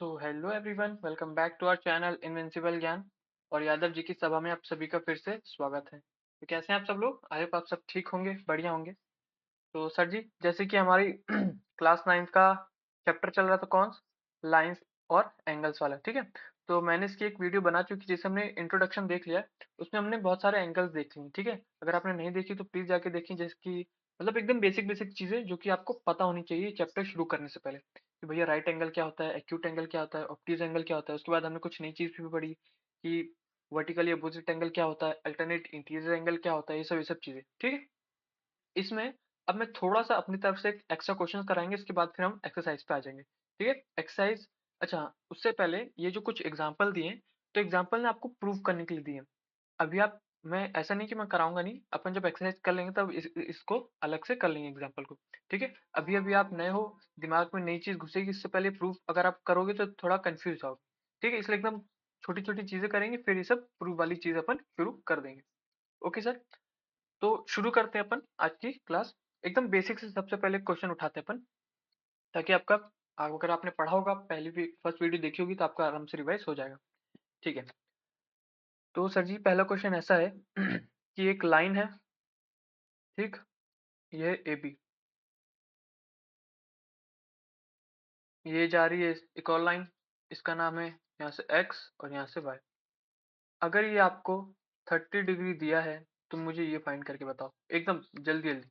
So hello everyone, welcome back to our channel invincible Gyan. और यादव जी की सभा में आप सभी का फिर से स्वागत है। तो कैसे हैं आप सब लोग? आई होप आप सब ठीक होंगे, बढ़िया होंगे। तो सर जी, जैसे कि हमारी क्लास 9 का चैप्टर चल रहा था, कौन? लाइंस और एंगल्स वाला, ठीक है। तो मैंने इसकी एक वीडियो बना चुकी, जिसे हमने इंट्रोडक्शन देख लिया। उसमें हमने बहुत सारे एंगल्स देख लिए, ठीक है। अगर आपने नहीं देखी तो प्लीज जाके देखिए, जैसे कि मतलब एकदम बेसिक बेसिक चीजें जो कि आपको पता होनी चाहिए चैप्टर शुरू करने से पहले, कि भैया राइट एंगल क्या होता है, एक्यूट एंगल क्या होता है, ऑब्ट्यूज एंगल क्या होता है। उसके बाद हमने कुछ नई चीज भी पढ़ी कि वर्टिकली अपोजिट एंगल क्या होता है, अल्टरनेट इंटीरियर एंगल क्या होता है, ये सब चीजें, ठीक है। इसमें अब मैं थोड़ा सा अपनी तरफ से एक्स्ट्रा क्वेश्चन कराएंगे, इसके बाद फिर हम एक्सरसाइज पे आ जाएंगे, ठीक है। एक्सरसाइज, अच्छा उससे पहले ये जो कुछ एग्जांपल दिए हैं, तो एग्जांपल ने आपको प्रूव करने के लिए दिए हैं। अभी आप, मैं ऐसा नहीं कि मैं कराऊंगा नहीं, अपन जब एक्सरसाइज कर लेंगे तब इसको अलग से कर लेंगे एग्जांपल को, ठीक है। अभी अभी आप नए हो, दिमाग में नई चीज घुसेगी, इससे पहले प्रूफ अगर आप करोगे तो थोड़ा कंफ्यूज जाओगे, ठीक है। इसलिए एकदम छोटी छोटी चीजें करेंगे, फिर ये सब प्रूफ वाली चीज अपन शुरू कर देंगे। ओके सर, तो शुरू करते हैं अपन आज की क्लास। एकदम बेसिक से सबसे पहले क्वेश्चन उठाते हैं अपन, ताकि आपका, अगर आपने पढ़ा होगा, पहली भी फर्स्ट वीडियो देखी होगी, तो आपका आराम से रिवाइज हो जाएगा, ठीक है। तो सर जी, पहला क्वेश्चन ऐसा है कि एक लाइन है, ठीक, ये ए बी, ये जा रही है एक और लाइन, इसका नाम है यहाँ से एक्स और यहाँ से वाई। अगर ये आपको 30 डिग्री दिया है तो मुझे ये फाइंड करके बताओ, एकदम जल्दी जल्दी,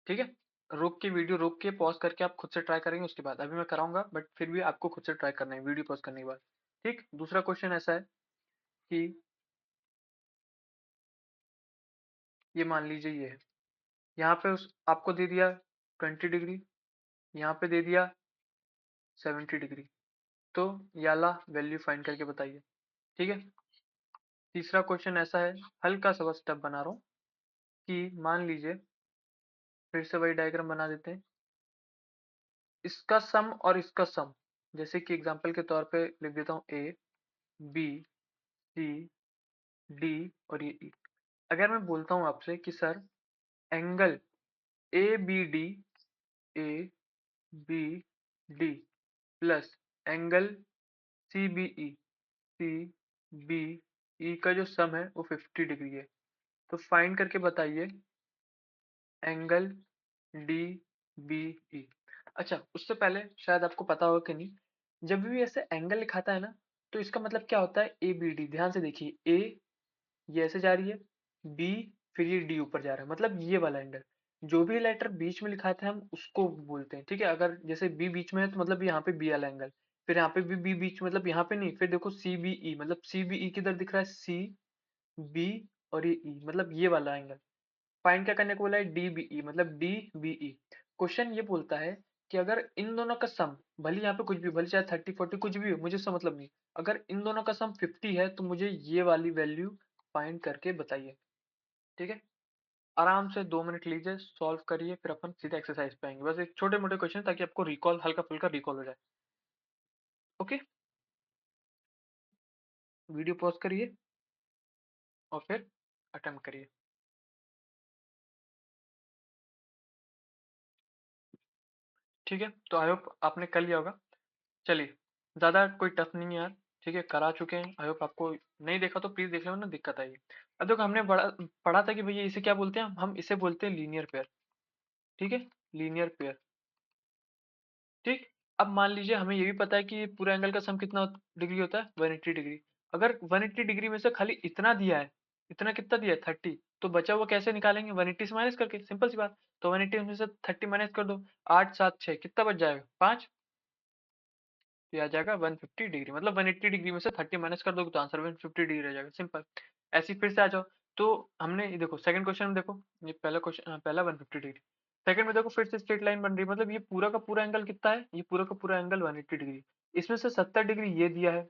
ठीक है। रोक के, वीडियो रोक के पॉज करके आप खुद से ट्राई करेंगे, उसके बाद अभी मैं कराऊंगा, बट फिर भी आपको खुद से ट्राई करना है वीडियो पॉज करने के बाद, ठीक। दूसरा क्वेश्चन ऐसा है कि ये मान लीजिए ये है, यहाँ पे उस आपको दे दिया 20 डिग्री, यहाँ पे दे दिया 70 डिग्री, तो ये वाला वैल्यू फाइंड करके बताइए, ठीक है। तीसरा क्वेश्चन ऐसा है, हल्का सा बस स्टेप बना रहा हूँ, कि मान लीजिए, फिर से वही डायग्राम बना देते हैं, इसका सम और इसका सम, जैसे कि एग्जांपल के तौर पे लिख देता हूँ ए बी सी डी और ये ई। अगर मैं बोलता हूँ आपसे कि sir angle A B D, A B D plus angle C B E, C B E का जो सम है वो 50 डिग्री है, तो फाइंड करके बताइए एंगल डी बी ई। अच्छा, उससे पहले शायद आपको पता होगा कि नहीं, जब भी ऐसे एंगल लिखाता है ना, तो इसका मतलब क्या होता है, ए बी डी। ध्यान से देखिए, ए ये ऐसे जा रही है, बी फिर ये डी ऊपर जा रहा है, मतलब ये वाला एंगल। जो भी लेटर बीच में लिखा था हम उसको बोलते हैं, ठीक है। अगर जैसे बी बीच में है तो मतलब यहाँ पे बी वाला एंगल, फिर यहाँ पे भी बी बीच, मतलब यहाँ पे नहीं, फिर देखो सी बी ई, मतलब सी बी ई किधर दिख रहा है, सी बी और ये ई, मतलब ये वाला एंगल। फाइंड क्या करने को बोला है, डी बी ई, मतलब डी बी ई। क्वेश्चन ये बोलता है कि अगर इन दोनों का सम, भले यहाँ पे कुछ भी, भले चाहे 30 40 कुछ भी हो, मुझे इससे मतलब नहीं, अगर इन दोनों का सम 50 है तो मुझे ये वाली वैल्यू फाइंड करके बताइए, ठीक है। आराम से 2 मिनट लीजिए, सॉल्व करिए, फिर अपन सीधे एक्सरसाइज पे आएंगे। बस एक छोटे मोटे क्वेश्चन, ताकि आपको रिकॉल, हल्का फुल्का रिकॉल हो जाए। ओके, वीडियो पॉज करिए और फिर अटेम्प्ट करिए। ठीक है, तो आई होप आपने कर लिया होगा। चलिए, ज्यादा कोई टफ नहीं है यार, ठीक है, करा चुके हैं। आई होप आपको नहीं देखा तो प्लीज देख लेना, ना दिक्कत आएगी। अब देखो, हमने बड़ा पढ़ा था कि भैया इसे क्या बोलते हैं, हम इसे बोलते हैं लीनियर पेयर, ठीक है, लीनियर पेयर, ठीक। अब मान लीजिए हमें ये भी पता है कि पूरा एंगल का सम कितना डिग्री होता है, 180 डिग्री। अगर 180 डिग्री में से खाली इतना दिया है, इतना कितना दिया है, 30, तो बचा हुआ कैसे निकालेंगे, 180 से माइनस करके, सिंपल सी बात। तो 180 में से 30 माइनस कर दो, 8 7 6, कितना बच जाएगा, 5। तो ये आ जाएगा 150 डिग्री, मतलब 180 डिग्री में से 30 माइनस कर दोगे तो आंसर 150 डिग्री रह जाएगा, सिंपल। ऐसे ही फिर से आ जाओ। तो हमने ये देखो, सेकंड क्वेश्चन में देखो, ये पहला क्वेश्चन, पहला 150 डिग्री, सेकंड में देखो फिर से स्ट्रेट लाइन बन रही है, मतलब ये पूरा का पूरा एंगल कितना है, ये पूरा का पूरा एंगल 180 डिग्री। इसमें से 70 डिग्री ये दिया है,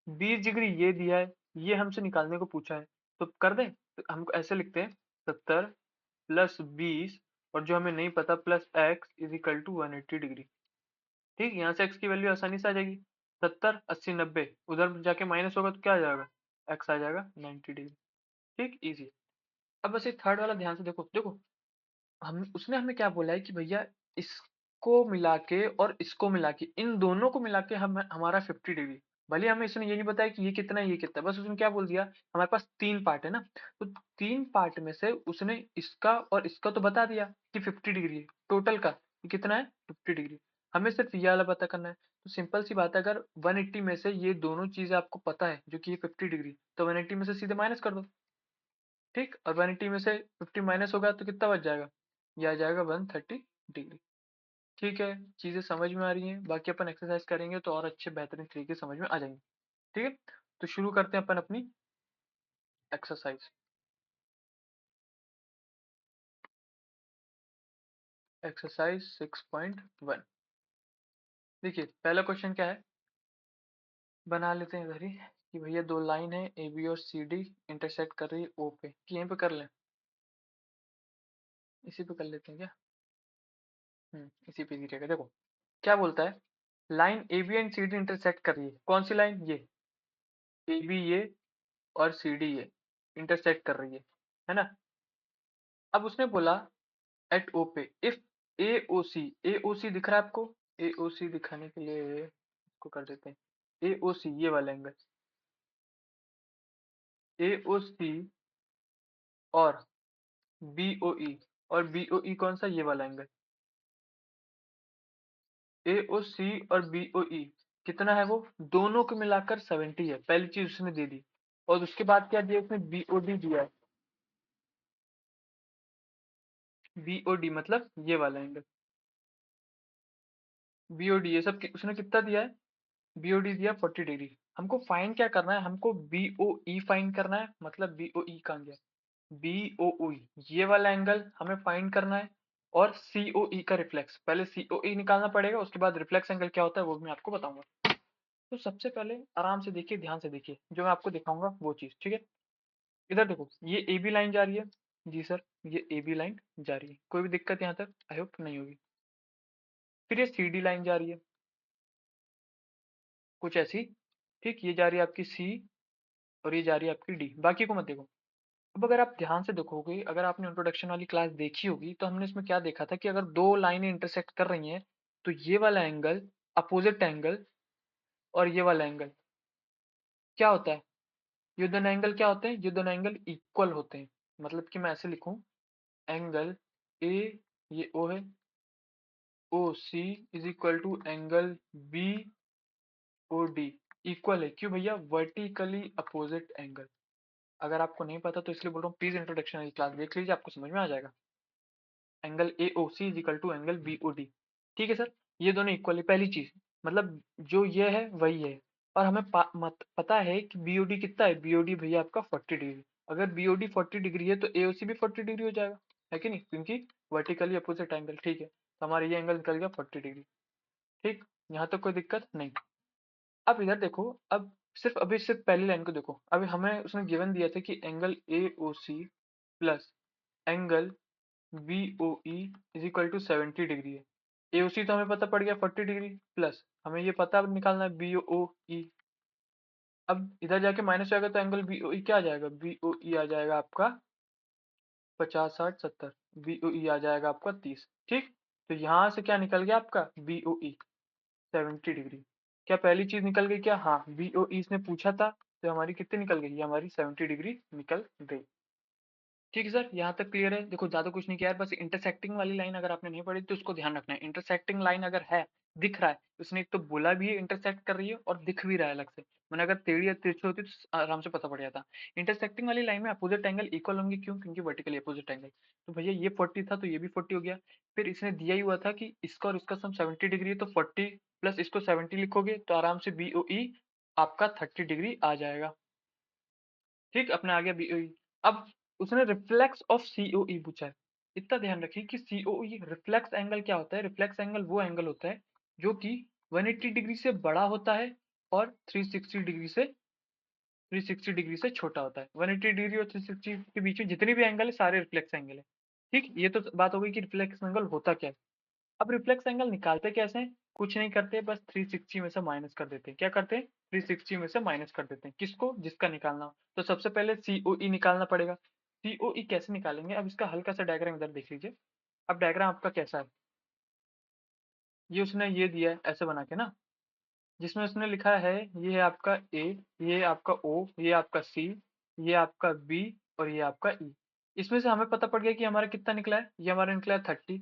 20 डिग्री ये दिया है, ये हमसे निकालने को पूछा है। तो कर दें, तो हम ऐसे लिखते हैं, 70 + 20, और जो हमें नहीं पता, plus x is equal to 180 degree, ठीक। यहाँ से x की वैल्यू आसानी से आ जाएगी, 70 80 90, उधर जाके माइनस होगा तो क्या आ जाएगा, x आ जाएगा 90 डिग्री, ठीक, इजी। अब बस ये थर्ड वाला ध्यान से देखो, देखो हम, उसने हमें क्या बोला है कि भैया इस इसको मिला के और इसको मिला के, इन दोनों को मिला के हम हमारा 50 डिग्री। भले हमें इसने ये नहीं बताया कि ये कितना है ये कितना है, बस उसने क्या बोल दिया, हमारे पास 3 पार्ट है ना, तो 3 पार्ट में से उसने इसका और इसका तो बता दिया कि 50 डिग्री है टोटल का, ये कितना है 50 डिग्री। हमें सिर्फ ये वाला पता करना है। तो सिंपल सी बात है, अगर 180 में से ये दोनों चीजें आपको पता है जो कि ये 50 डिग्री, तो 180 में से सीधे माइनस कर दो। ठीक, और 180 में से 50 माइनस होगा तो कितना बच जाएगा, ये आ जाएगा 130 डिग्री। ठीक है, चीजें समझ में आ रही हैं, बाकी अपन एक्सरसाइज करेंगे तो और अच्छे बेहतरीन तरीके से समझ में आ जाएंगे। ठीक है, तो शुरू करते हैं अपन अपनी एक्सरसाइज। एक्सरसाइज 6.1। देखिए पहला क्वेश्चन क्या है, बना लेते हैं इधर ही कि भैया दो लाइन है ए बी और सी डी इंटरसेक्ट कर रही है ओ पे, कि यहीं पे कर लें, इसी पे कर लेते हैं क्या। इसी पे रहेगा। देखो क्या बोलता है, line A B and C D intersect कर रही है, कौन सी लाइन, ये ए बी ये और सी डी ये इंटरसेक्ट कर रही है ना। अब उसने बोला एट ओ पे if A O C, A O सी दिख रहा है आपको, ए ओ सी दिखाने के लिए इसको कर देते हैं ए ओ सी, ये वाला एंगल ए ओ सी और बी ओ ई, और बी ओ ई कौन सा, ये वाला एंगल ए ओ सी और बी ओ ई कितना है, वो दोनों को मिलाकर 70 है, पहली चीज उसने दे दी। और उसके बाद क्या दिया उसने, बी ओ डी दिया है, बी ओ डी मतलब ये वाला एंगल बी ओ डी, ये सब उसने कितना दिया है, बीओडी दिया 40 डिग्री। हमको फाइंड क्या करना है, हमको बीओई फाइंड करना है, मतलब बीओई कहाँ गया, बीओई ये वाला एंगल हमें फाइंड करना है। और सीओई का रिफ्लेक्स, पहले सीओई निकालना पड़ेगा, उसके बाद रिफ्लेक्स एंगल क्या होता है वो भी मैं आपको बताऊंगा। तो सबसे पहले आराम से देखिए, ध्यान से देखिए, जो मैं आपको दिखाऊंगा वो चीज, ठीक है। इधर देखो ये ए बी लाइन जा रही है, जी सर, ये ए बी लाइन जा रही है, कोई भी दिक्कत यहाँ तक आई होप नहीं होगी। फिर ये सी डी लाइन जा रही है कुछ ऐसी, ठीक, ये जा रही है आपकी सी, और ये जा रही है आपकी डी, बाकी को मत देखो। अब अगर आप ध्यान से देखोगे, अगर आपने इंट्रोडक्शन वाली क्लास देखी होगी, तो हमने इसमें क्या देखा था कि अगर दो लाइनें इंटरसेक्ट कर रही हैं तो ये वाला एंगल अपोजिट एंगल और ये वाला एंगल क्या होता है, ये दोनों एंगल क्या होते हैं, ये दोनों एंगल इक्वल होते हैं। मतलब कि मैं ऐसे लिखूं, एंगल ए, ये ओ है, O C is equal to angle B O D, equal है, क्यों भैया, वर्टिकली अपोजिट एंगल। अगर आपको नहीं पता तो इसलिए बोल रहा हूँ, प्लीज इंट्रोडक्शन वाली क्लास देख लीजिए, आपको समझ में आ जाएगा। Angle A O C is equal to angle B O D, ठीक है सर, ये दोनों इक्वल है, पहली चीज, मतलब जो ये है वही है। और हमें पता है कि बीओडी कितना है, बीओडी भैया आपका 40 डिग्री। अगर बीओडी 40 डिग्री है तो एओसी भी 40 डिग्री हो जाएगा, है कि नहीं, क्योंकि वर्टिकली अपोजिट एंगल, ठीक है, तो हमारा ये एंगल निकल गया 40 डिग्री। ठीक, यहाँ तक कोई दिक्कत नहीं। अब इधर देखो, अब सिर्फ अभी सिर्फ पहली लाइन को देखो, अभी हमें उसने गिवन दिया था कि angle A O C plus angle B O E is equal to 70 degree है। ए ओ सी तो हमें पता पड़ गया 40 डिग्री, प्लस हमें ये पता निकालना है बी ओ ई। अब इधर जाके माइनस हो जाएगा तो एंगल बी ओ ई क्या आ जाएगा, बी ओ ई आ जाएगा आपका 50, 60, 70, बी ओ ई आ जाएगा आपका 30। ठीक, तो यहाँ से क्या निकल गया आपका बी ओ ई 70 डिग्री। क्या पहली चीज निकल गई क्या, हाँ, बी ओ ई इसने पूछा था, तो हमारी कितनी निकल गई, ये हमारी 70 डिग्री निकल गई। ठीक है सर, यहाँ तक क्लियर है। देखो ज्यादा कुछ नहीं किया है, बस इंटरसेक्टिंग वाली लाइन अगर आपने नहीं पढ़ी तो उसको ध्यान रखना है। इंटरसेक्टिंग लाइन अगर है, दिख रहा है, उसने एक तो बोला भी है इंटरसेक्ट कर रही है और दिख भी रहा है अलग से, मैंने अगर टेढ़ी या तिरछी होती तो आराम से पता पड़ जाता। इंटरसेक्टिंग वाली लाइन में अपोजिट एंगल इक्वल होंगे, क्यों, क्योंकि वर्टिकली अपोजिट एंगल। तो भैया ये 40 था तो ये भी 40 हो गया। फिर इसने दिया ही हुआ था कि इसका और इसका सम 70 डिग्री है, तो 40 प्लस इसको 70 लिखोगे तो आराम से बी ओ ई आपका 30 डिग्री आ जाएगा। ठीक, अपने आ गया बीओई। अब उसने रिफ्लेक्स ऑफ सीओई पूछा है। इतना ध्यान रखिए कि सीओई रिफ्लेक्स एंगल क्या होता है, रिफ्लेक्स एंगल वो एंगल होता है जो कि 180 डिग्री से बड़ा होता है और 360 डिग्री से छोटा होता है। 180 डिग्री और 360 के बीच में जितने भी एंगल है सारे रिफ्लेक्स एंगल है। ठीक, ये तो बात हो गई कि रिफ्लेक्स एंगल होता क्या है। अब रिफ्लेक्स एंगल निकालते कैसे हैं, कुछ नहीं करते, बस 360 में से माइनस कर देते हैं। क्या करते हैं, 360 में से माइनस कर देते हैं, किसको, जिसका निकालना हो। तो सबसे पहले सीओई निकालना पड़ेगा। सीओई कैसे निकालेंगे, अब इसका हल्का सा डायग्राम इधर देख लीजिए। अब डायग्राम आपका कैसा है, ये उसने ये दिया है ऐसे बना के ना, जिसमें उसने लिखा है ये है आपका ए, ये है आपका ओ, ये आपका सी, ये आपका बी और ये आपका ई। इसमें से हमें पता पड़ गया कि हमारा कितना निकला है, ये हमारा निकला है 30,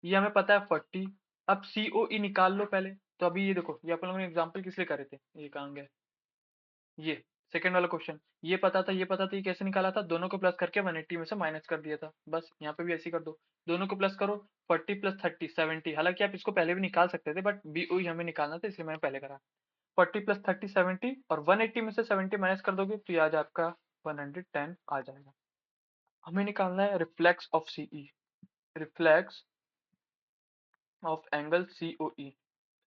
ये हमें पता है 40। अब सी ओ ई निकाल लो पहले। तो अभी ये देखो, ये अपन लोगों ने एग्जाम्पल किस लिए करे थे, ये कहाँ गया, ये सेकंड वाला क्वेश्चन। ये पता था, ये पता था, ये कैसे निकाला था, दोनों को प्लस करके 180 में से माइनस कर दिया था। बस यहाँ पे भी ऐसे ही कर दो, दोनों को प्लस करो, 40 प्लस 30 70। हालांकि आप इसको पहले भी निकाल सकते थे, बट बी ओ हमें निकालना था इसलिए मैंने पहले करा। 40 प्लस 30 70, और 180 में से 70 माइनस कर दोगे तो ये आज आपका 110 आ जाएगा। हमें निकालना है reflex of CE, reflex of angle COE.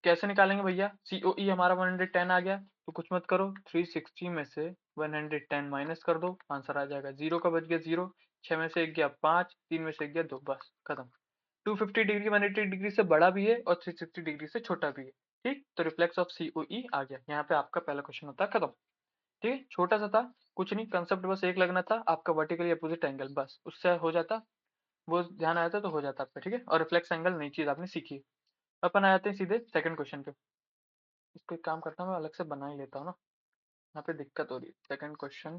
कैसे निकालेंगे भैया, सीओई हमारा 110 आ गया, तो कुछ मत करो, 360 में से 110 माइनस कर दो, आंसर आ जाएगा। जीरो का बच गया जीरो, 6 में से एक गया 5, 3 में से एक गया 2, बस खत्म। 250 डिग्री 180 डिग्री से बड़ा भी है और 360 डिग्री से छोटा भी है। ठीक, तो रिफ्लेक्स ऑफ सीओई आ गया। यहाँ पे आपका पहला क्वेश्चन होता है खत्म। ठीक है, छोटा सा था, कुछ नहीं, कंसेप्ट बस एक लगना था आपका, वर्टिकली अपोजिट एंगल, बस उससे हो जाता, वो ध्यान आया था तो हो जाता आपका। ठीक है, और रिफ्लेक्स एंगल नई चीज आपने सीखी। अपन आ जाते हैं सीधे सेकंड क्वेश्चन पे। इसको एक काम करता हूँ, मैं अलग से बना ही लेता हूँ ना, यहाँ पे दिक्कत हो रही है। सेकंड क्वेश्चन,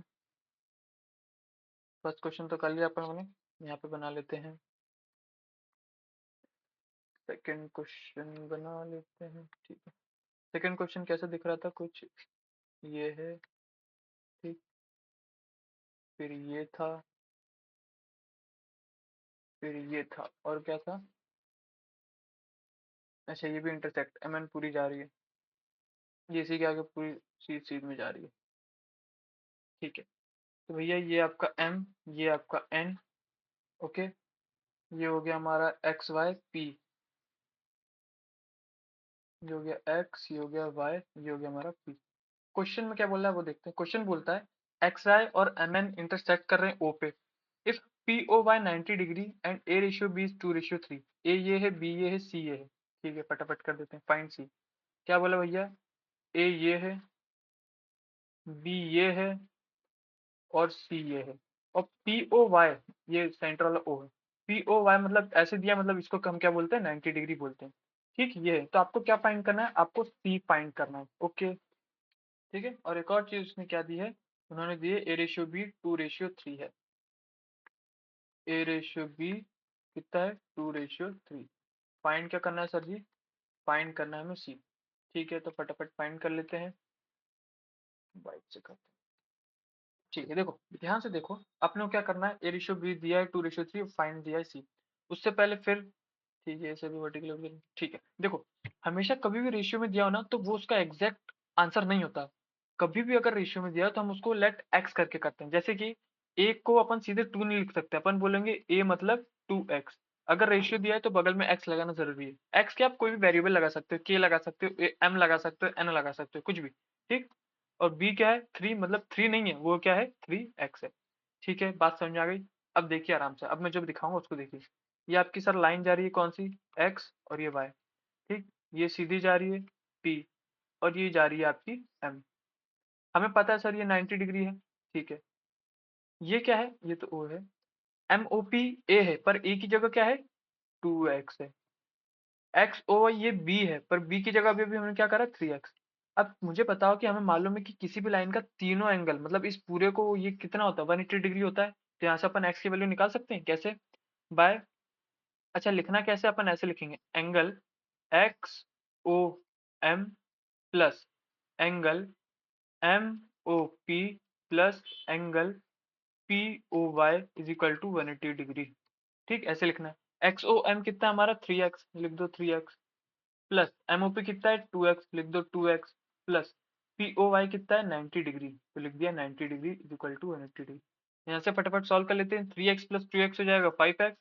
फर्स्ट क्वेश्चन तो कर लिया अपन लोगों ने, यहाँ पे बना लेते हैं सेकंड क्वेश्चन, बना लेते हैं। ठीक है, सेकंड क्वेश्चन कैसे दिख रहा था, कुछ ये है। ठीक, फिर ये था, फिर ये था, और क्या था, अच्छा ये भी इंटरसेक्ट, एम एन पूरी जा रही है, ये इसी के आगे पूरी सीध सीध में जा रही है। ठीक है, तो भैया ये आपका एम, ये आपका एन, ओके, ये हो गया हमारा एक्स वाई पी, ये हो गया एक्स, ये हो गया वाई, ये हो गया हमारा पी। क्वेश्चन में क्या बोल रहा है वो देखते हैं। क्वेश्चन बोलता है एक्स आई और एम एन इंटरसेक्ट कर रहे हैं ओ पे, if P O Y 90 degree and A ratio B is 2:3। A ये है, बी ये है, सी ये है। ठीक है, फटाफट कर देते हैं, फाइंड सी। क्या बोला भैया, ए ये है, बी ये है और सी ये है, और पी ओ वाई, ये सेंटर वाला ओ है, पी ओ वाई मतलब ऐसे दिया, मतलब इसको हम क्या बोलते हैं, 90 डिग्री बोलते हैं। ठीक, ये है, तो आपको क्या फाइंड करना है, आपको सी फाइंड करना है। ओके, ठीक है, और एक और चीज उसने क्या दी है, उन्होंने दी है ए रेशियो बी 2:3 है। ए रेशियो बी कितना है, 2:3। फाइंड क्या करना है सर जी, फाइंड करना है हमें सी। ठीक है, तो फटाफट फाइंड कर लेते हैं, बाइक से करते हैं। ठीक है, देखो ध्यान से देखो, अपने को क्या करना है, ए रेशियो बी दिया है 2:3, फाइंड दिया है सी। उससे पहले फिर, ठीक है, ऐसे भी वर्टिकल, ठीक है, देखो हमेशा कभी भी रेशियो में दिया हो ना, तो वो उसका एग्जैक्ट आंसर नहीं होता। कभी भी अगर रेशियो में दिया हो तो हम उसको लेट एक्स करके करते हैं। जैसे कि ए को अपन सीधे 2 नहीं लिख सकते, अपन बोलेंगे ए मतलब 2x। अगर रेशियो दिया है तो बगल में एक्स लगाना जरूरी है। एक्स के आप कोई भी वेरिएबल लगा सकते हो, के लगा सकते हो, एम लगा सकते हो, एन लगा सकते हो, कुछ भी। ठीक, और बी क्या है, 3, मतलब 3 नहीं है, वो क्या है, 3x है। ठीक है, बात समझ में आ गई। अब देखिए आराम से, अब मैं जब दिखाऊंगा उसको देखिए। ये आपकी सर लाइन जा रही है कौन सी, एक्स, और ये वाई। ठीक, ये सीधी जा रही है पी, और ये जा रही है आपकी एम। हमें पता है सर ये 90 डिग्री है। ठीक है, ये क्या है, ये तो ओ है, एम ओ पी ए है, पर ए की जगह क्या है, 2x है। एक्स ओ ये बी है, पर बी की जगह अभी हमने क्या करा, 3x। अब मुझे बताओ कि हमें मालूम है कि किसी भी लाइन का तीनों एंगल, मतलब इस पूरे को ये कितना होता है, 180 डिग्री होता है। तो यहाँ से अपन एक्स की वैल्यू निकाल सकते हैं कैसे, बाय, अच्छा लिखना कैसे, अपन ऐसे लिखेंगे, angle X O M plus angle M O P plus angle P O Y is equal to 180 degree. ठीक, ऐसे लिखना है। एक्स ओ एम कितना है हमारा, 3x, लिख दो 3x, plus M O P कितना है, 2x, लिख दो 2x, plus P O Y कितना है, 90 डिग्री, तो लिख दिया 90 degree is equal to 180 degree. यहाँ से फटाफट सॉल्व कर लेते हैं, 3x प्लस 2x हो जाएगा 5x,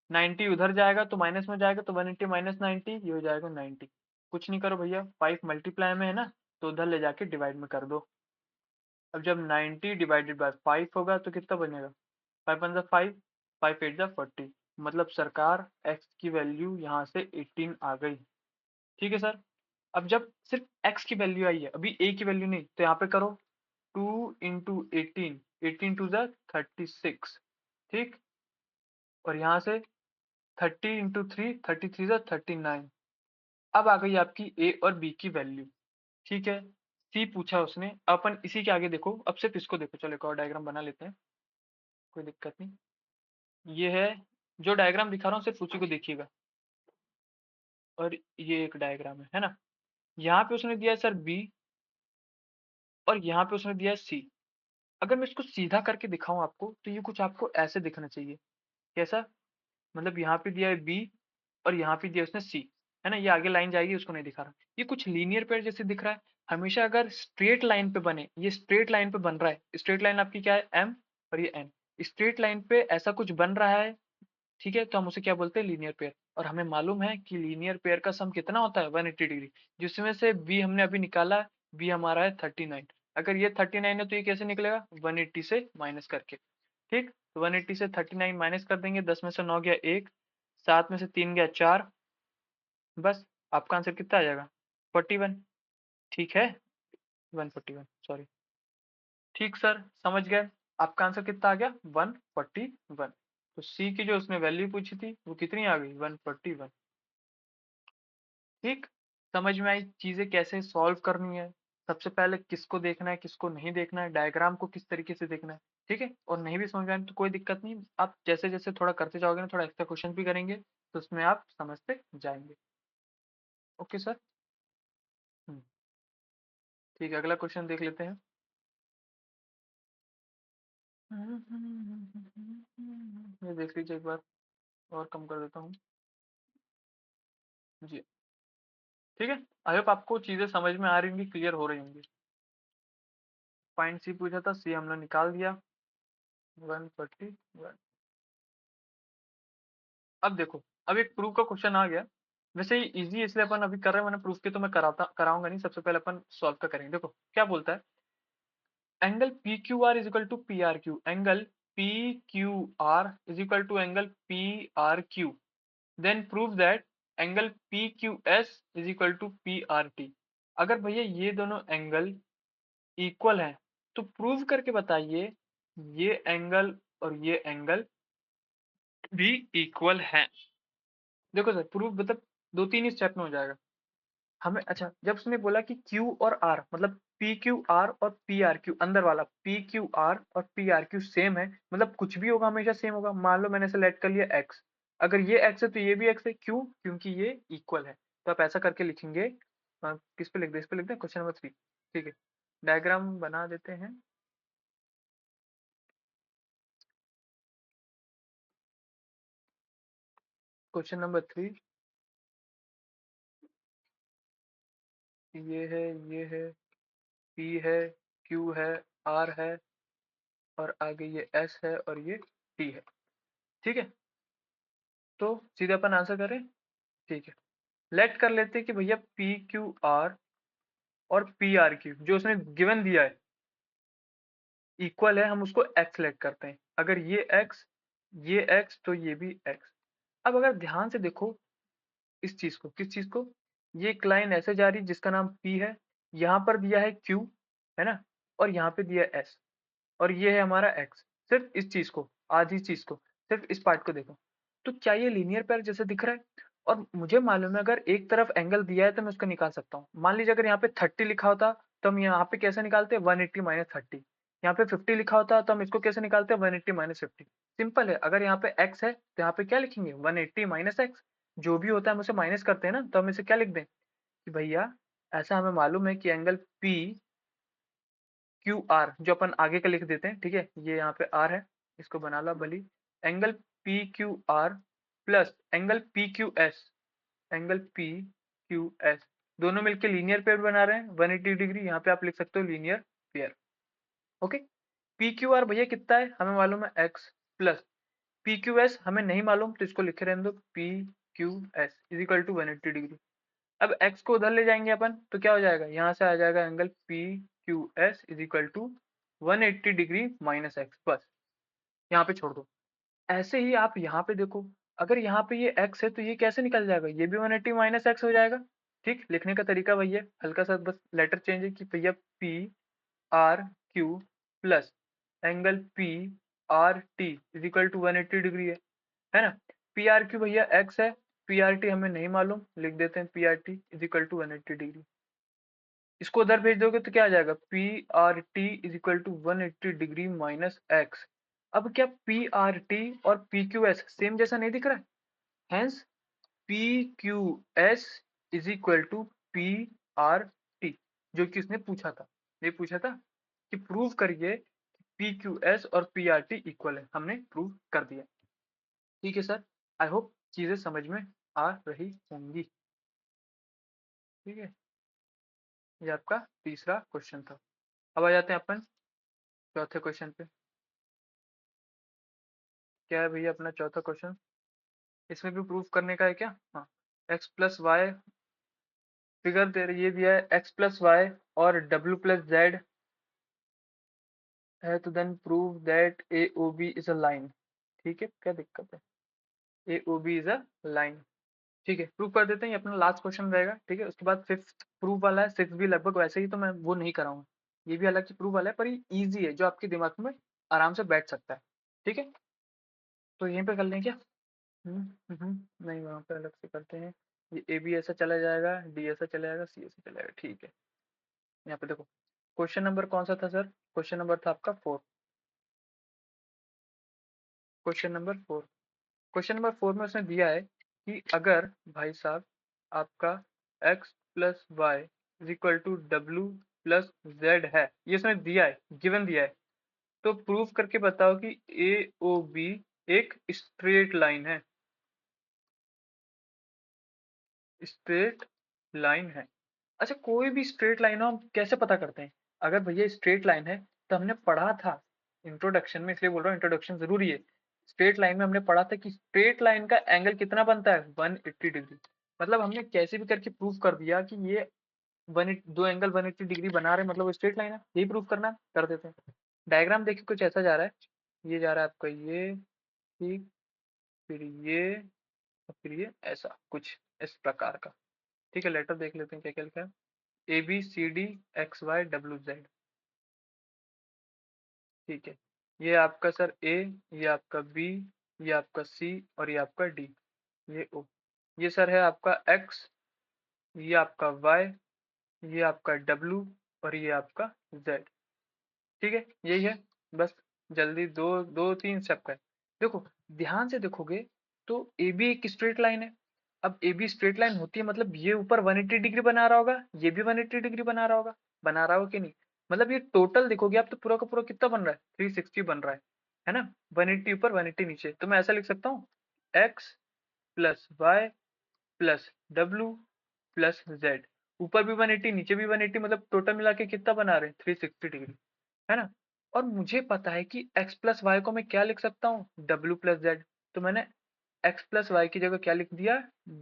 90 उधर जाएगा तो माइनस में जाएगा, तो 180 माइनस 90, ये हो जाएगा 90। कुछ नहीं करो भैया, 5 मल्टीप्लाई में है ना, तो उधर ले जाके डिवाइड में कर दो। अब जब 90 डिवाइडेड बाय 5 होगा तो कितना बनेगा, 5 वन जा 5, 5 8 जा 40, मतलब सरकार x की वैल्यू यहाँ से 18 आ गई। ठीक है सर, अब जब सिर्फ x की वैल्यू आई है, अभी a की वैल्यू नहीं, तो यहाँ पे करो 2 इंटू 18, 18 2 जा 36। ठीक, और यहाँ से 30 इंटू 3, 33 जा 39, अब आ गई आपकी ए और बी की वैल्यू, ठीक है। सी पूछा उसने, अपन इसी के आगे देखो, अब सिर्फ इसको देखो, चलो एक और डायग्राम बना लेते हैं, कोई दिक्कत नहीं। ये है जो डायग्राम दिखा रहा हूँ, सिर्फ उसी को देखिएगा, और ये एक डायग्राम है ना। यहाँ पे उसने दिया है सर बी, और यहाँ पे उसने दिया है सी। अगर मैं इसको सीधा करके दिखाऊं आपको, तो ये कुछ आपको ऐसे दिखना चाहिए। कैसा? मतलब यहाँ पे दिया है बी, और यहाँ पे दिया उसने सी, है ना। ये आगे लाइन जाएगी, उसको नहीं दिखा रहा। ये कुछ लीनियर पेयर जैसे दिख रहा है। हमेशा अगर स्ट्रेट लाइन पे बने, ये स्ट्रेट लाइन पे बन रहा है, स्ट्रेट लाइन आपकी क्या है, एम, और ये एन, स्ट्रेट लाइन पे ऐसा कुछ बन रहा है, ठीक है, तो हम उसे क्या बोलते हैं, लीनियर पेयर। और हमें मालूम है कि लीनियर पेयर का सम कितना होता है, 180 डिग्री, जिसमें से बी हमने अभी निकाला, बी हमारा है 39। अगर ये 39 है तो ये कैसे निकलेगा, 180 से माइनस करके, ठीक। तो 180 से 39 माइनस कर देंगे, 10 में से 9 गया 1, 7 में से 3 गया 4, बस आपका आंसर कितना आ जाएगा, 41, ठीक है, 141, सॉरी, ठीक सर, समझ गए। आपका आंसर कितना आ गया, 141। तो सी की जो उसने वैल्यू पूछी थी वो कितनी आ गई, 141, ठीक। समझ में आई चीजें कैसे सॉल्व करनी है। सबसे पहले किसको देखना है, किसको नहीं देखना है, डायग्राम को किस तरीके से देखना है, ठीक है। और नहीं भी समझ में आए तो कोई दिक्कत नहीं, आप जैसे जैसे थोड़ा करते जाओगे ना, थोड़ा एक्स्ट्रा क्वेश्चन भी करेंगे, तो उसमें आप समझते जाएंगे। Okay sir. हम्म, ठीक है, अगला क्वेश्चन देख लेते हैं। ये देख लीजिए एक बार, और कम कर देता हूँ जी, ठीक है। आई होप आपको चीजें समझ में आ रही होंगी, क्लियर हो रही होंगी। पॉइंट सी पूछा था, सी हमने निकाल दिया, 141। अब देखो, अब एक प्रूफ का क्वेश्चन आ गया। वैसे ही इजी इसलिए अपन अभी कर रहे हैं, मैंने प्रूफ के तो मैं कराऊंगा नहीं, सबसे पहले अपन सॉल्व का करेंगे। देखो क्या बोलता है, angle P Q R is equal to P R Q, angle P Q R is equal to angle P R Q, then prove that angle P Q S is equal to P R T. अगर भैया ये दोनों angle equal है, तो prove करके बताइए ये angle और ये एंगल भी इक्वल है। देखो सर, प्रूफ मतलब दो तीन ही स्टेप में हो जाएगा हमें। अच्छा, जब उसने बोला कि Q और R, मतलब पी क्यू आर और पी आर क्यू, अंदर वाला पी क्यू आर और पी आर क्यू सेम है, मतलब कुछ भी होगा हमेशा सेम होगा। मान लो मैंने सेलेक्ट कर लिया x, अगर ये x है तो ये भी x है, क्यों, क्योंकि ये इक्वल है। तो आप ऐसा करके लिखेंगे, किस पे लिख दे, इस पे लिख दे, क्वेश्चन नंबर 3, ठीक है। डायग्राम बना देते हैं। क्वेश्चन नंबर 3, ये है, ये है, P है, Q है, R है, और आगे ये S है, और ये T है, ठीक है। तो सीधे अपन आंसर करें, ठीक है। लेट कर लेते हैं कि भैया पी क्यू आर और पी आर क्यू जो उसने गिवन दिया है इक्वल है, हम उसको एक्स लेट करते हैं। अगर ये एक्स तो ये भी एक्स। अब अगर ध्यान से देखो इस चीज को, किस चीज को, ये एक लाइन ऐसे जा रही है जिसका नाम पी है, यहाँ पर दिया है क्यू, है ना, और यहाँ पे दिया है एस, और ये है हमारा एक्स। सिर्फ इस चीज को, आधी चीज को, सिर्फ इस पार्ट को देखो, तो क्या ये लीनियर पेयर जैसे दिख रहा है। और मुझे मालूम है अगर एक तरफ एंगल दिया है तो मैं उसको निकाल सकता हूँ। मान लीजिए अगर यहाँ पे 30 लिखा होता तो हम यहाँ पे कैसे निकालते हैं, 180 माइनस 30। यहाँ पे 50 लिखा होता तो हम इसको कैसे निकालते हैं, 180 माइनस 50। सिंपल है, अगर यहाँ पे x है तो यहाँ पे क्या लिखेंगे, 180 माइनस एक्स। जो भी होता है हम उसे माइनस करते हैं ना, तो हम इसे क्या लिख दें कि भैया ऐसा हमें मालूम है कि एंगल पी क्यू आर, जो अपन आगे का लिख देते हैं, ठीक है, ये यहाँ पे आर है, इसको बना लो भली, angle P Q are plus angle P Q S, angle P Q S, दोनों मिलके लीनियर पेयर बना रहे हैं 180 डिग्री। यहाँ पे आप लिख सकते हो linear pair. Okay, P Q R भैया कितना है, हमें मालूम है X, plus P Q S हमें नहीं मालूम, तो इसको लिखे रहने दो, P Q S is equal to 180 degree. अब x को उधर ले जाएंगे अपन, तो क्या हो जाएगा, यहाँ से आ जाएगा angle P Q S is equal to 180 degree minus X, बस यहाँ पे छोड़ दो। ऐसे ही आप यहाँ पे देखो, अगर यहाँ पे ये x है तो ये कैसे निकल जाएगा, ये भी 180 माइनस एक्स हो जाएगा। ठीक, लिखने का तरीका वही है, हल्का सा बस लेटर चेंज है कि भैया P R Q plus angle P R T is equal to 180 degree है ना। पी आर क्यू भैया x है, पी आर टी हमें नहीं मालूम, लिख देते हैं P R T is equal to 180 degree. इसको उधर भेज दोगे तो क्या आ जाएगा, P R T is equal to 180 degree minus X. अब क्या पी आर टी और पी क्यू एस सेम जैसा नहीं दिख रहा है? Hence P Q S is equal to P R T, जो कि उसने पूछा था। ये पूछा था कि प्रूव करिए पी क्यू एस और पी आर टी इक्वल है, हमने प्रूव कर दिया। ठीक है सर, आई होप चीजें समझ में आ रही होंगी। ठीक है, ये आपका तीसरा क्वेश्चन था। अब आ जाते हैं अपन चौथे क्वेश्चन पे। क्या है भैया अपना चौथा क्वेश्चन? इसमें भी प्रूफ करने का है क्या? हाँ, एक्स प्लस वाई फिगर दे रही, ये दिया है एक्स प्लस वाई और डब्ल्यू प्लस जेड है, तो then prove that A O B is a line. ठीक है, क्या दिक्कत है? A O B is a line. ठीक है, प्रूव कर देते हैं, ये अपना लास्ट क्वेश्चन रहेगा। ठीक है, उसके बाद फिफ्थ प्रूव वाला है, सिक्स भी लगभग वैसे ही, तो मैं वो नहीं कराऊंगा। ये भी हालांकि प्रूव वाला है, पर ये ईजी है, जो आपके दिमाग में आराम से बैठ सकता है। ठीक है, तो यहीं पे कर लें क्या? नहीं, वहाँ पे अलग से करते हैं। ये ए बी ऐसा चला जाएगा, डी ऐसा चला जाएगा, सी ऐसा चला जाएगा। ठीक है, यहाँ पे देखो क्वेश्चन नंबर कौन सा था सर? क्वेश्चन नंबर था आपका 4। क्वेश्चन नंबर 4, क्वेश्चन नंबर 4 में उसने दिया है कि अगर भाई साहब आपका x plus Y is equal to W plus Z है, ये उसने दिया है, गिवन दिया है, तो प्रूव करके बताओ कि ए ओ बी एक स्ट्रेट लाइन है। स्ट्रेट लाइन है। अच्छा, कोई भी स्ट्रेट लाइन हो हम कैसे पता करते हैं? अगर भैया स्ट्रेट लाइन है तो हमने पढ़ा था इंट्रोडक्शन में, इसलिए बोल रहा हूँ इंट्रोडक्शन जरूरी है। स्ट्रेट लाइन में हमने पढ़ा था कि स्ट्रेट लाइन का एंगल कितना बनता है, 180 डिग्री। मतलब हमने कैसे भी करके प्रूव कर दिया कि ये दो एंगल 180 डिग्री बना रहे, मतलब वो स्ट्रेट लाइन है। यही प्रूव करना है, कर देते हैं। डायग्राम देखिए कुछ ऐसा जा रहा है, ये जा रहा है आपका ये, ठीक, फिर ये, और फिर ये, ऐसा कुछ इस प्रकार का। ठीक है, लेटर देख लेते हैं क्या क्या लिखा है। A B C D X Y W Z. ठीक है, ये आपका सर ए, ये आपका बी, ये आपका सी, और ये आपका डी, ये ओ। ये सर है आपका एक्स, ये आपका वाई, ये आपका डब्ल्यू, और ये आपका जेड। ठीक है, यही है बस। जल्दी दो दो तीन स्टेप का है। देखो, ध्यान से देखोगे तो ए बी एक स्ट्रेट लाइन है। अब ए बी स्ट्रेट लाइन होती है, मतलब ये ऊपर 180 डिग्री बना रहा होगा, ये भी 180 डिग्री बना रहा होगा। बना रहा होगा कि नहीं? मतलब ये टोटल देखोगे आप तो पूरा का पूरा कितना बन रहा है, 360 बन रहा है ना? 180 ऊपर 180 नीचे, तो मैं ऐसा लिख सकता हूँ, X plus Y plus W plus Z. ऊपर भी 180 नीचे भी 180, मतलब टोटल मिला के कितना बना रहे हैं, 360 डिग्री, है ना? और मुझे पता है कि x प्लस वाई को मैं क्या लिख सकता हूँ, w प्लस जेड। तो मैंने x प्लस वाई की जगह क्या लिख दिया,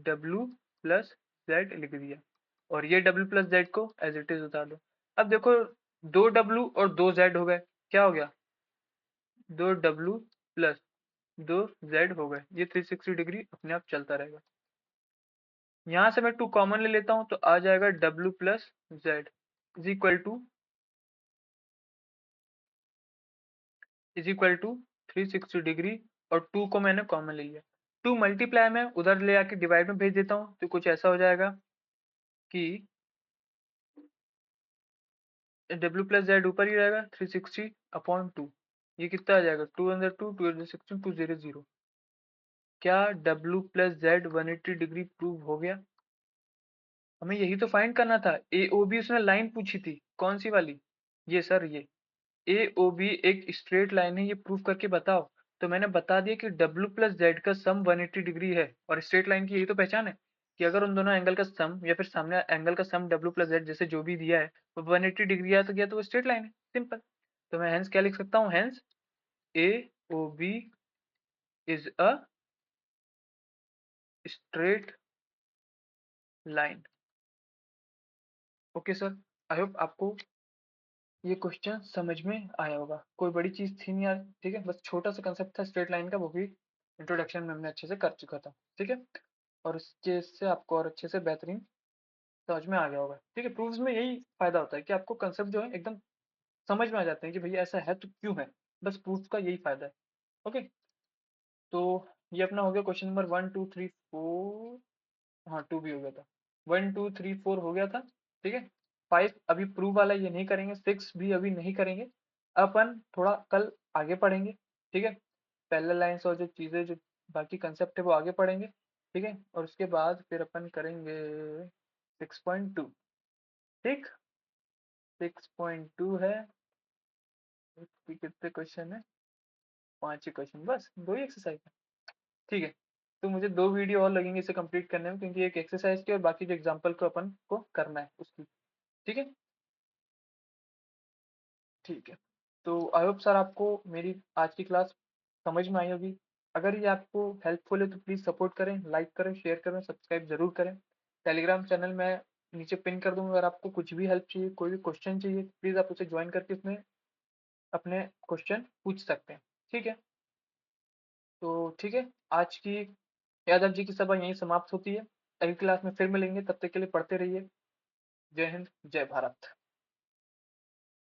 w प्लस जेड लिख दिया। और ये w प्लस जेड को एज इट इज उतार दो। अब देखो, दो w और दो z हो गए, क्या हो गया, दो w प्लस दो z हो गए। ये 360 डिग्री अपने आप चलता रहेगा। यहाँ से मैं 2 कॉमन ले लेता हूँ, तो आ जाएगा w plus Z is equal to 360 degree, और 2 को मैंने कॉमन ले लिया। 2 मल्टीप्लाई में उधर ले आके डिवाइड में भेज देता हूँ, तो कुछ ऐसा हो जाएगा कि w प्लस जेड ऊपर ही रहेगा, 360 अपॉन 2। ये कितना आ जाएगा, 2 अंदर 2, 2 अंदर 16, 200। क्या w plus Z 180 degree prove हो गया? हमें यही तो फाइंड करना था। ए ओ बी उसने लाइन पूछी थी, कौन सी वाली? ये सर, ये ए ओ बी एक स्ट्रेट लाइन है, ये प्रूव करके बताओ। तो मैंने बता दिया कि W प्लस जेड का सम 180 डिग्री है, और स्ट्रेट लाइन की यही तो पहचान है कि अगर उन दोनों एंगल का सम, या फिर सामने एंगल का सम W प्लस जेड जैसे जो भी दिया है वो 180 डिग्री आया तो गया, तो वो स्ट्रेट लाइन है, सिंपल। तो मैं हेंस क्या लिख सकता हूँ, hence A O B is a straight line. Okay sir, I hope आपको ये क्वेश्चन समझ में आया होगा। कोई बड़ी चीज थी नहीं यार, ठीक है, बस छोटा सा कंसेप्ट था स्ट्रेट लाइन का, वो भी इंट्रोडक्शन में हमने अच्छे से कर चुका था। ठीक है, और इसके से आपको और अच्छे से बेहतरीन समझ में आ गया होगा। ठीक है, प्रूफ्स में यही फायदा होता है कि आपको कंसेप्ट जो है एकदम समझ में आ जाते हैं कि भैया ऐसा है तो क्यों है। बस प्रूफ का यही फायदा है। ओके, तो ये अपना हो गया क्वेश्चन नंबर 1 2 3 4। हाँ 2 भी हो गया था। 1 2 3 4 हो गया था। ठीक है। 5 अभी प्रूव वाला ये नहीं करेंगे, 6 भी अभी नहीं करेंगे। अपन थोड़ा कल आगे पढ़ेंगे। ठीक है। पैरेलल लाइंस और जो चीजें जो बाकी कंसेप्ट है वो आगे पढ़ेंगे। ठीक है। और उसके बाद फिर अपन करेंगे 6.2। ठीक। 6.2 है। इसकी कितने क्वेश्चन है? 5 ही क्वेश्चन, बस 2 ही एक्सरसाइज है। ठीक है। तो मुझे 2 वीडियो और लगेंगे इसे कंप्लीट करने में, क्योंकि एक एक्सरसाइज की और बाकी जो एग्जाम्पल को अपन को करना है उसकी। ठीक है। ठीक है। तो आई होप सर आपको मेरी आज की क्लास समझ में आई होगी। अगर ये आपको हेल्पफुल है तो प्लीज़ सपोर्ट करें, लाइक करें, शेयर करें, सब्सक्राइब जरूर करें। टेलीग्राम चैनल मैं नीचे पिन कर दूंगा। अगर आपको कुछ भी हेल्प चाहिए, कोई भी क्वेश्चन चाहिए, प्लीज़ आप उसे ज्वाइन करके इसमें अपने क्वेश्चन पूछ सकते हैं। ठीक है। तो ठीक है। आज की यादव जी की सभा यहीं समाप्त होती है। अगली क्लास में फिर मिलेंगे, तब तक के लिए पढ़ते रहिए। जय हिंद, जय भारत।